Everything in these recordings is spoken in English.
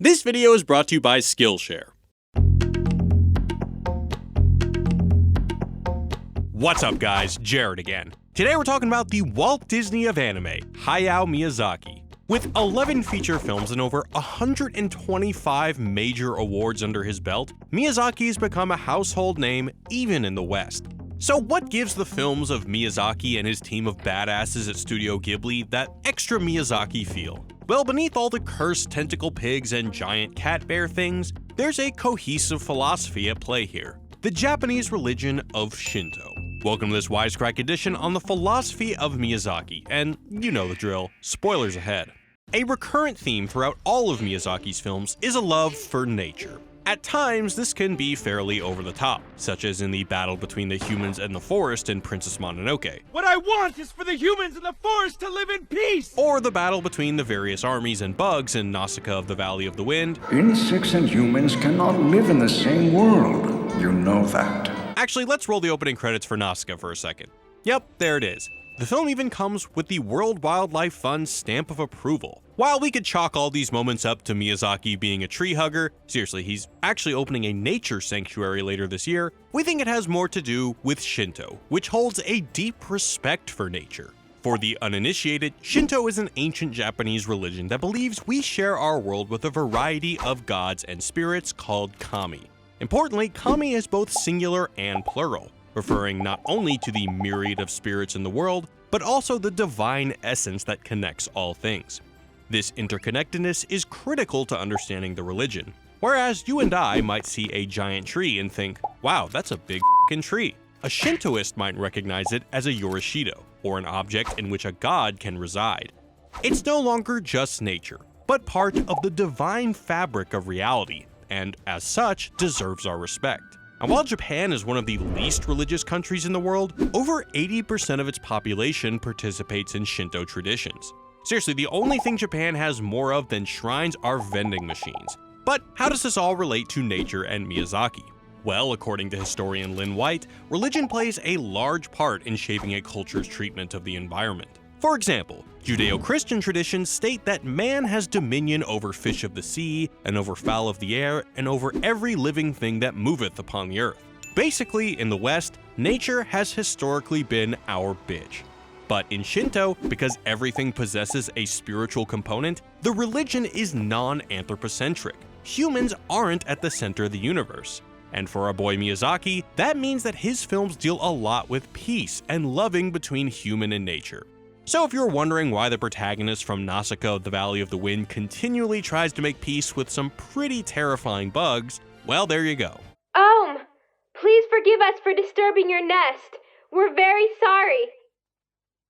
This video is brought to you by Skillshare. What's up guys, Jared again. Today we're talking about the Walt Disney of anime, Hayao Miyazaki. With 11 feature films and over 125 major awards under his belt, Miyazaki has become a household name even in the West. So what gives the films of Miyazaki and his team of badasses at Studio Ghibli that extra Miyazaki feel? Well, beneath all the cursed tentacle pigs and giant cat bear things, there's a cohesive philosophy at play here: the Japanese religion of Shinto. Welcome to this Wisecrack edition on the philosophy of Miyazaki, and you know the drill, spoilers ahead. A recurrent theme throughout all of Miyazaki's films is a love for nature. At times, this can be fairly over the top, such as in the battle between the humans and the forest in Princess Mononoke. What I want is for the humans in the forest to live in peace! Or the battle between the various armies and bugs in Nausicaa of the Valley of the Wind. Insects and humans cannot live in the same world. You know that. Actually, let's roll the opening credits for Nausicaa for a second. Yep, there it is. The film even comes with the World Wildlife Fund stamp of approval. While we could chalk all these moments up to Miyazaki being a tree hugger, seriously, he's actually opening a nature sanctuary later this year, we think it has more to do with Shinto, which holds a deep respect for nature. For the uninitiated, Shinto is an ancient Japanese religion that believes we share our world with a variety of gods and spirits called kami. Importantly, kami is both singular and plural, referring not only to the myriad of spirits in the world, but also the divine essence that connects all things. This interconnectedness is critical to understanding the religion. Whereas you and I might see a giant tree and think, wow, that's a big f***ing tree. A Shintoist might recognize it as a Yorishido, or an object in which a god can reside. It's no longer just nature, but part of the divine fabric of reality, and as such, deserves our respect. And while Japan is one of the least religious countries in the world, over 80% of its population participates in Shinto traditions. Seriously, the only thing Japan has more of than shrines are vending machines. But how does this all relate to nature and Miyazaki? Well, according to historian Lynn White, religion plays a large part in shaping a culture's treatment of the environment. For example, Judeo-Christian traditions state that man has dominion over fish of the sea, and over fowl of the air, and over every living thing that moveth upon the earth. Basically, in the West, nature has historically been our bitch. But in Shinto, because everything possesses a spiritual component, the religion is non-anthropocentric. Humans aren't at the center of the universe. And for our boy Miyazaki, that means that his films deal a lot with peace and loving between human and nature. So if you're wondering why the protagonist from Nausicaa of the Valley of the Wind continually tries to make peace with some pretty terrifying bugs, well, there you go. Please forgive us for disturbing your nest. We're very sorry.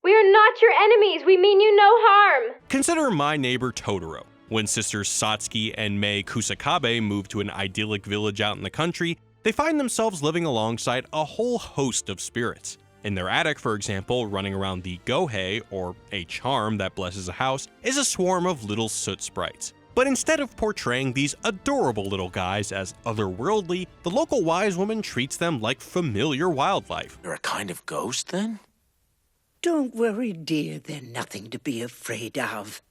We are not your enemies. We mean you no harm. Consider My Neighbor Totoro. When sisters Satsuki and Mei Kusakabe move to an idyllic village out in the country, they find themselves living alongside a whole host of spirits. In their attic, for example, running around the Gohei, or a charm that blesses a house, is a swarm of little soot sprites. But instead of portraying these adorable little guys as otherworldly, the local wise woman treats them like familiar wildlife. You're a kind of ghost, then? Don't worry, dear. They're nothing to be afraid of.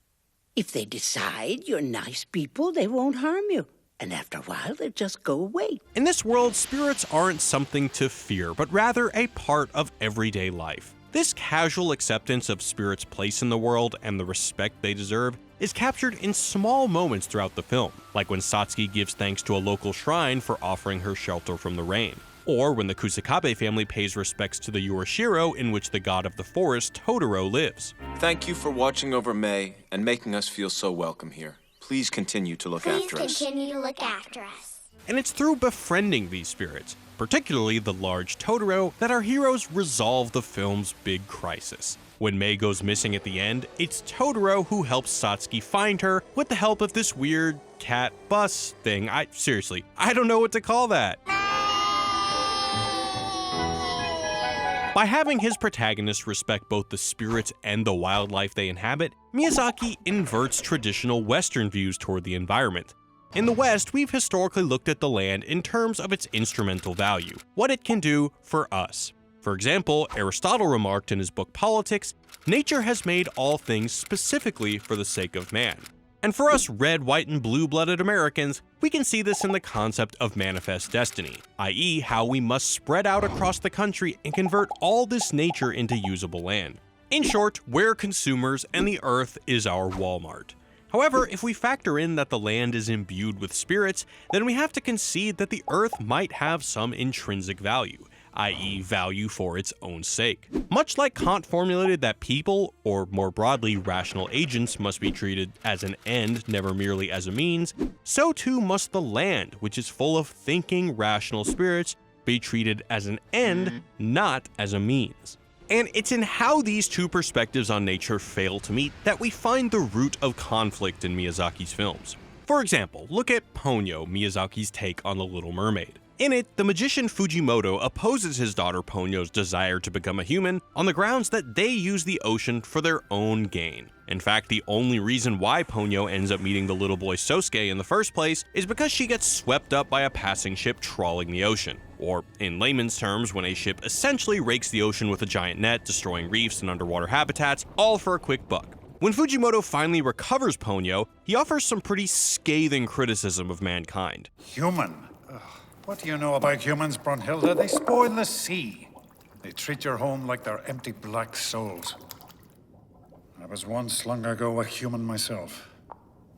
If they decide you're nice people, they won't harm you. And after a while, they'll just go away. In this world, spirits aren't something to fear, but rather a part of everyday life. This casual acceptance of spirits' place in the world and the respect they deserve is captured in small moments throughout the film, like when Satsuki gives thanks to a local shrine for offering her shelter from the rain, or when the Kusakabe family pays respects to the Yorishiro in which the god of the forest, Totoro, lives. Thank you for watching over May and making us feel so welcome here. Please continue to look after us. And it's through befriending these spirits, particularly the large Totoro, that our heroes resolve the film's big crisis. When Mei goes missing at the end, it's Totoro who helps Satsuki find her with the help of this weird cat bus thing. I don't know what to call that. By having his protagonists respect both the spirits and the wildlife they inhabit, Miyazaki inverts traditional Western views toward the environment. In the West, we've historically looked at the land in terms of its instrumental value, what it can do for us. For example, Aristotle remarked in his book Politics, nature has made all things specifically for the sake of man. And for us red, white, and blue-blooded Americans, we can see this in the concept of manifest destiny, i.e. how we must spread out across the country and convert all this nature into usable land. In short, we're consumers and the earth is our Walmart. However, if we factor in that the land is imbued with spirits, then we have to concede that the earth might have some intrinsic value, i.e. value for its own sake. Much like Kant formulated that people, or more broadly rational agents, must be treated as an end, never merely as a means, so too must the land, which is full of thinking, rational spirits, be treated as an end, not as a means. And it's in how these two perspectives on nature fail to meet that we find the root of conflict in Miyazaki's films. For example, look at Ponyo, Miyazaki's take on The Little Mermaid. In it, the magician Fujimoto opposes his daughter Ponyo's desire to become a human on the grounds that they use the ocean for their own gain. In fact, the only reason why Ponyo ends up meeting the little boy Sosuke in the first place is because she gets swept up by a passing ship trawling the ocean. Or, in layman's terms, when a ship essentially rakes the ocean with a giant net, destroying reefs and underwater habitats, all for a quick buck. When Fujimoto finally recovers Ponyo, he offers some pretty scathing criticism of mankind. Human? Ugh. What do you know about humans, Brunhilde? They spoil the sea. They treat your home like they're empty black souls. I was once, long ago, a human myself.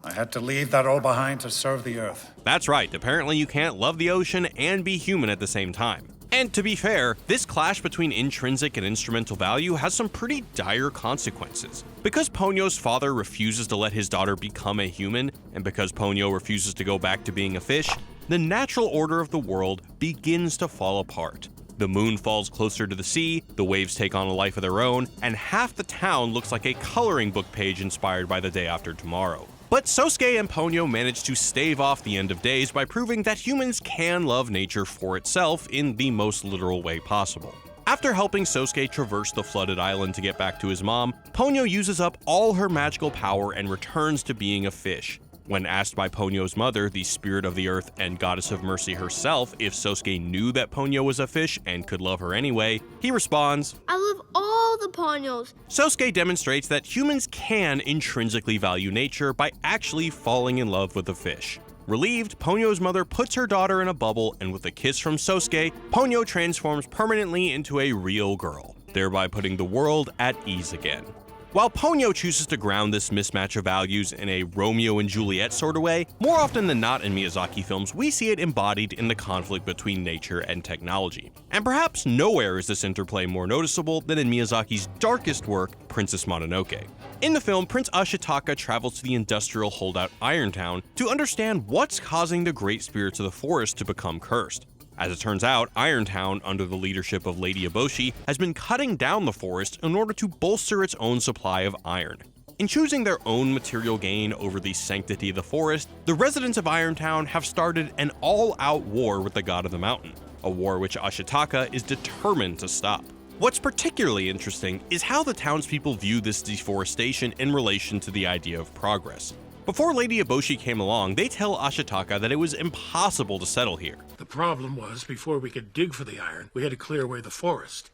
I had to leave that all behind to serve the earth. That's right, apparently you can't love the ocean and be human at the same time. And to be fair, this clash between intrinsic and instrumental value has some pretty dire consequences. Because Ponyo's father refuses to let his daughter become a human, and because Ponyo refuses to go back to being a fish, the natural order of the world begins to fall apart. The moon falls closer to the sea, the waves take on a life of their own, and half the town looks like a coloring book page inspired by The Day After Tomorrow. But Sosuke and Ponyo manage to stave off the end of days by proving that humans can love nature for itself in the most literal way possible. After helping Sosuke traverse the flooded island to get back to his mom, Ponyo uses up all her magical power and returns to being a fish. When asked by Ponyo's mother, the spirit of the earth and goddess of mercy herself, if Sosuke knew that Ponyo was a fish and could love her anyway, he responds, I love all the Ponyos. Sosuke demonstrates that humans can intrinsically value nature by actually falling in love with a fish. Relieved, Ponyo's mother puts her daughter in a bubble, and with a kiss from Sosuke, Ponyo transforms permanently into a real girl, thereby putting the world at ease again. While Ponyo chooses to ground this mismatch of values in a Romeo and Juliet sort of way, more often than not in Miyazaki films, we see it embodied in the conflict between nature and technology. And perhaps nowhere is this interplay more noticeable than in Miyazaki's darkest work, Princess Mononoke. In the film, Prince Ashitaka travels to the industrial holdout Irontown to understand what's causing the great spirits of the forest to become cursed. As it turns out, Irontown, under the leadership of Lady Eboshi, has been cutting down the forest in order to bolster its own supply of iron. In choosing their own material gain over the sanctity of the forest, the residents of Irontown have started an all-out war with the god of the mountain, a war which Ashitaka is determined to stop. What's particularly interesting is how the townspeople view this deforestation in relation to the idea of progress. Before Lady Eboshi came along, they tell Ashitaka that it was impossible to settle here. The problem was, before we could dig for the iron, we had to clear away the forest.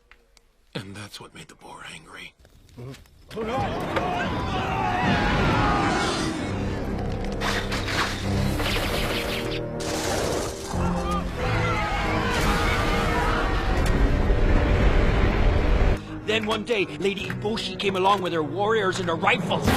And that's what made the boar angry. Oh no! Then one day, Lady Eboshi came along with her warriors and her rifles.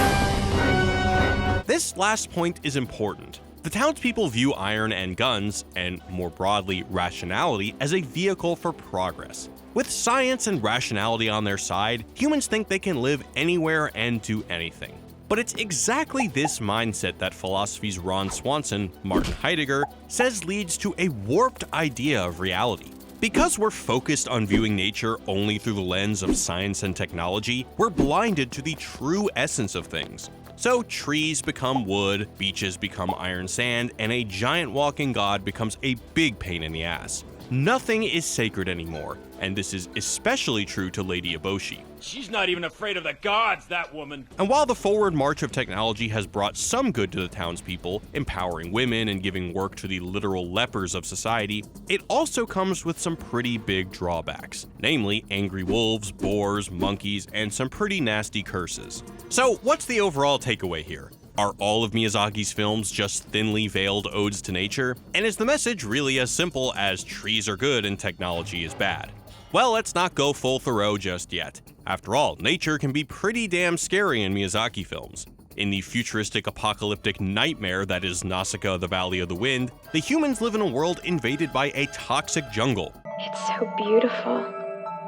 This last point is important. The townspeople view iron and guns, and more broadly, rationality, as a vehicle for progress. With science and rationality on their side, humans think they can live anywhere and do anything. But it's exactly this mindset that philosophy's Ron Swanson, Martin Heidegger, says leads to a warped idea of reality. Because we're focused on viewing nature only through the lens of science and technology, we're blinded to the true essence of things. So trees become wood, beaches become iron sand, and a giant walking god becomes a big pain in the ass. Nothing is sacred anymore, and this is especially true to Lady Eboshi. She's not even afraid of the gods, that woman. And while the forward march of technology has brought some good to the townspeople, empowering women and giving work to the literal lepers of society, it also comes with some pretty big drawbacks, namely angry wolves, boars, monkeys, and some pretty nasty curses. So what's the overall takeaway here? Are all of Miyazaki's films just thinly veiled odes to nature? And is the message really as simple as trees are good and technology is bad? Well, let's not go full Thoreau just yet. After all, nature can be pretty damn scary in Miyazaki films. In the futuristic apocalyptic nightmare that is Nausicaa: The Valley of the Wind, the humans live in a world invaded by a toxic jungle. It's so beautiful.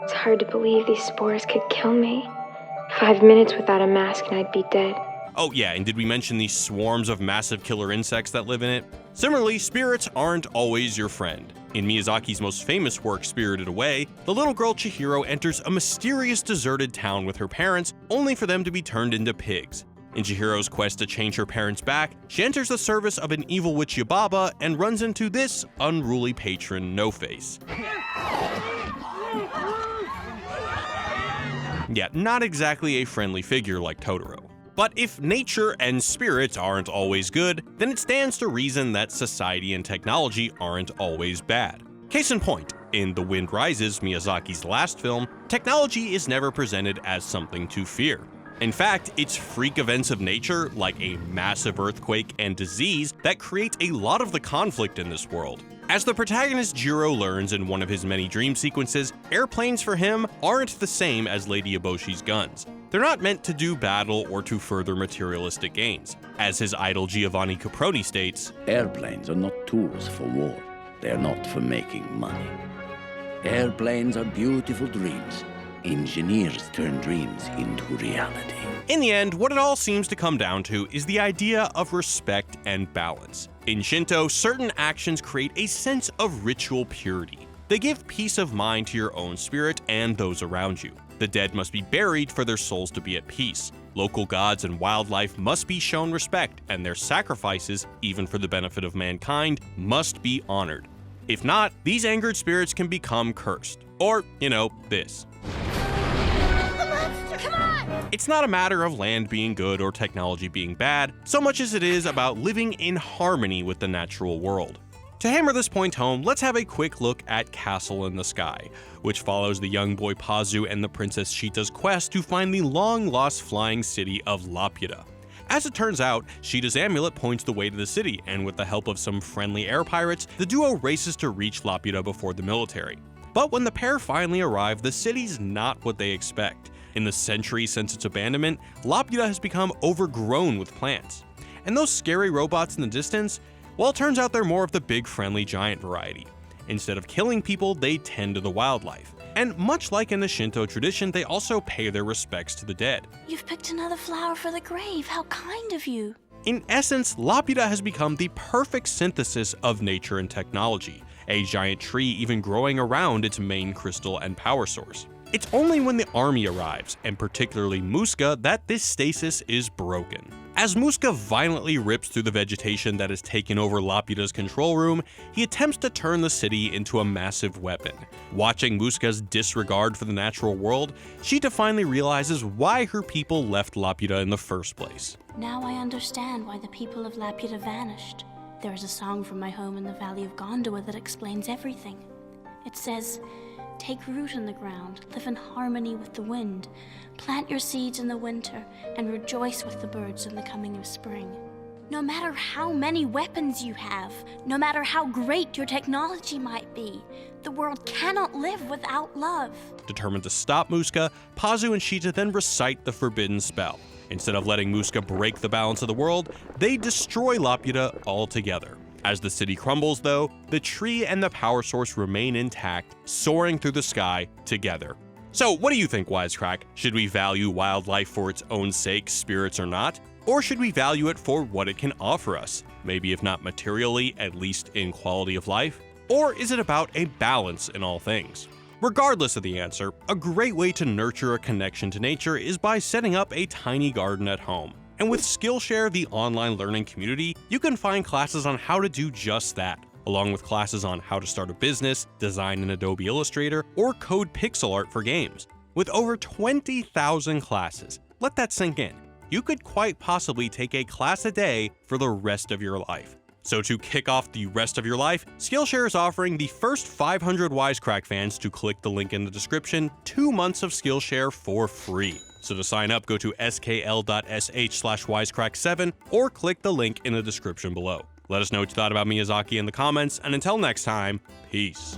It's hard to believe these spores could kill me. 5 minutes without a mask and I'd be dead. Oh yeah, and did we mention the swarms of massive killer insects that live in it? Similarly, spirits aren't always your friend. In Miyazaki's most famous work, Spirited Away, the little girl Chihiro enters a mysterious deserted town with her parents, only for them to be turned into pigs. In Chihiro's quest to change her parents back, she enters the service of an evil witch Yubaba and runs into this unruly patron, No-Face. Yeah, not exactly a friendly figure like Totoro. But if nature and spirits aren't always good, then it stands to reason that society and technology aren't always bad. Case in point, in The Wind Rises, Miyazaki's last film, technology is never presented as something to fear. In fact, it's freak events of nature, like a massive earthquake and disease, that create a lot of the conflict in this world. As the protagonist Jiro learns in one of his many dream sequences, airplanes for him aren't the same as Lady Eboshi's guns. They're not meant to do battle or to further materialistic gains. As his idol Giovanni Caproni states, "Airplanes are not tools for war. They are not for making money. Airplanes are beautiful dreams. Engineers turn dreams into reality." In the end, what it all seems to come down to is the idea of respect and balance. In Shinto, certain actions create a sense of ritual purity. They give peace of mind to your own spirit and those around you. The dead must be buried for their souls to be at peace. Local gods and wildlife must be shown respect, and their sacrifices, even for the benefit of mankind, must be honored. If not, these angered spirits can become cursed. Or, this. It's not a matter of land being good or technology being bad, so much as it is about living in harmony with the natural world. To hammer this point home, let's have a quick look at Castle in the Sky, which follows the young boy Pazu and the Princess Sheeta's quest to find the long-lost flying city of Laputa. As it turns out, Sheeta's amulet points the way to the city, and with the help of some friendly air pirates, the duo races to reach Laputa before the military. But when the pair finally arrive, the city's not what they expect. In the century since its abandonment, Laputa has become overgrown with plants. And those scary robots in the distance, well, it turns out they're more of the big friendly giant variety. Instead of killing people, they tend to the wildlife. And much like in the Shinto tradition, they also pay their respects to the dead. You've picked another flower for the grave. How kind of you. In essence, Laputa has become the perfect synthesis of nature and technology, a giant tree even growing around its main crystal and power source. It's only when the army arrives, and particularly Muska, that this stasis is broken. As Muska violently rips through the vegetation that has taken over Laputa's control room, he attempts to turn the city into a massive weapon. Watching Muska's disregard for the natural world, Sheeta finally realizes why her people left Laputa in the first place. Now I understand why the people of Laputa vanished. There is a song from my home in the Valley of Gondua that explains everything. It says, "Take root in the ground, live in harmony with the wind, plant your seeds in the winter, and rejoice with the birds in the coming of spring." No matter how many weapons you have, no matter how great your technology might be, the world cannot live without love. Determined to stop Muska, Pazu and Sheeta then recite the forbidden spell. Instead of letting Muska break the balance of the world, they destroy Laputa altogether. As the city crumbles, though, the tree and the power source remain intact, soaring through the sky together. So what do you think, Wisecrack? Should we value wildlife for its own sake, spirits or not? Or should we value it for what it can offer us? Maybe if not materially, at least in quality of life? Or is it about a balance in all things? Regardless of the answer, a great way to nurture a connection to nature is by setting up a tiny garden at home. And with Skillshare, the online learning community, you can find classes on how to do just that, along with classes on how to start a business, design in Adobe Illustrator, or code pixel art for games. With over 20,000 classes, let that sink in. You could quite possibly take a class a day for the rest of your life. So to kick off the rest of your life, Skillshare is offering the first 500 Wisecrack fans to click the link in the description 2 months of Skillshare for free. So to sign up, go to skl.sh/wisecrack7 or click the link in the description below. Let us know what you thought about Miyazaki in the comments, and until next time, peace.